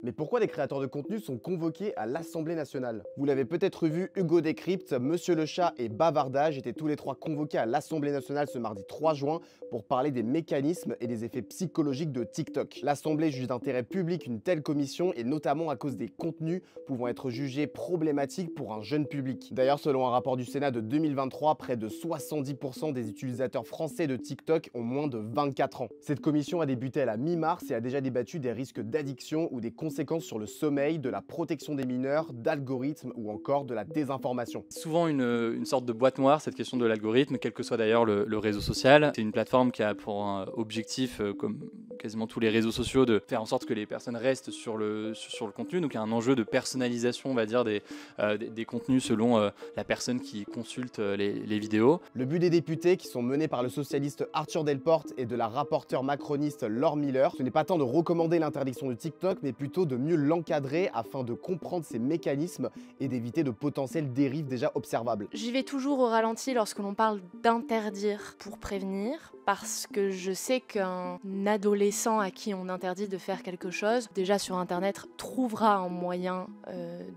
Mais pourquoi les créateurs de contenu sont convoqués à l'Assemblée nationale? Vous l'avez peut-être vu, Hugo Décrypte, Monsieur le Chat et Bavardage étaient tous les trois convoqués à l'Assemblée nationale ce mardi 3 juin pour parler des mécanismes et des effets psychologiques de TikTok. L'Assemblée juge d'intérêt public une telle commission et notamment à cause des contenus pouvant être jugés problématiques pour un jeune public. D'ailleurs, selon un rapport du Sénat de 2023, près de 70% des utilisateurs français de TikTok ont moins de 24 ans. Cette commission a débuté à la mi-mars et a déjà débattu des risques d'addiction ou des conséquences sur le sommeil, de la protection des mineurs, d'algorithmes ou encore de la désinformation. Souvent une sorte de boîte noire, cette question de l'algorithme, quel que soit d'ailleurs le réseau social. C'est une plateforme qui a pour objectif, comme quasiment tous les réseaux sociaux, de faire en sorte que les personnes restent sur le contenu. Donc il y a un enjeu de personnalisation, on va dire, des contenus selon la personne qui consulte les vidéos. Le but des députés, qui sont menés par le socialiste Arthur Delporte et de la rapporteure macroniste Laure Miller, ce n'est pas tant de recommander l'interdiction de TikTok, mais plutôt de mieux l'encadrer afin de comprendre ses mécanismes et d'éviter de potentielles dérives déjà observables. J'y vais toujours au ralenti lorsque l'on parle d'interdire pour prévenir, parce que je sais qu'un adolescent à qui on interdit de faire quelque chose, déjà sur internet, trouvera un moyen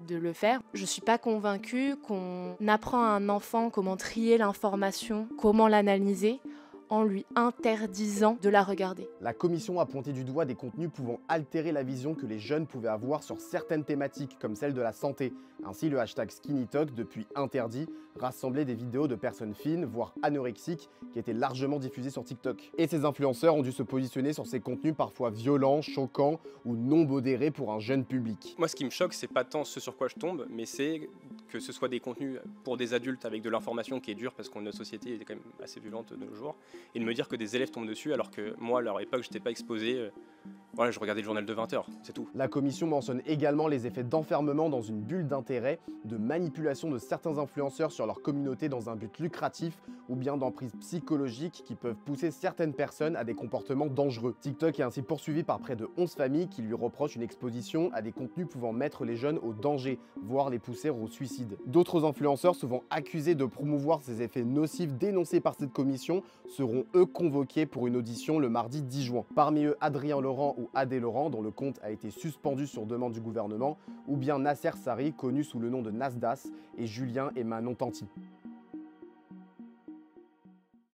de le faire. Je suis pas convaincue qu'on apprend à un enfant comment trier l'information, comment l'analyser, en lui interdisant de la regarder. La commission a pointé du doigt des contenus pouvant altérer la vision que les jeunes pouvaient avoir sur certaines thématiques, comme celle de la santé. Ainsi, le hashtag SkinnyTalk, depuis interdit, rassemblait des vidéos de personnes fines, voire anorexiques, qui étaient largement diffusées sur TikTok. Et ces influenceurs ont dû se positionner sur ces contenus parfois violents, choquants ou non modérés pour un jeune public. Moi, ce qui me choque, c'est pas tant ce sur quoi je tombe, mais c'est que ce soit des contenus pour des adultes avec de l'information qui est dure, parce que notre société est quand même assez violente de nos jours, et de me dire que des élèves tombent dessus alors que moi, à leur époque, je n'étais pas exposé. Voilà, je regardais le journal de 20h, c'est tout. La commission mentionne également les effets d'enfermement dans une bulle d'intérêt, de manipulation de certains influenceurs sur leur communauté dans un but lucratif ou bien d'emprise psychologique qui peuvent pousser certaines personnes à des comportements dangereux. TikTok est ainsi poursuivi par près de 11 familles qui lui reprochent une exposition à des contenus pouvant mettre les jeunes au danger, voire les pousser au suicide. D'autres influenceurs, souvent accusés de promouvoir ces effets nocifs dénoncés par cette commission, seront eux convoqués pour une audition le mardi 10 juin. Parmi eux, Adrien Laurent ou Adé Laurent, dont le compte a été suspendu sur demande du gouvernement, ou bien Nasser Sari, connu sous le nom de Nasdas, et Julien et Manon Tanti.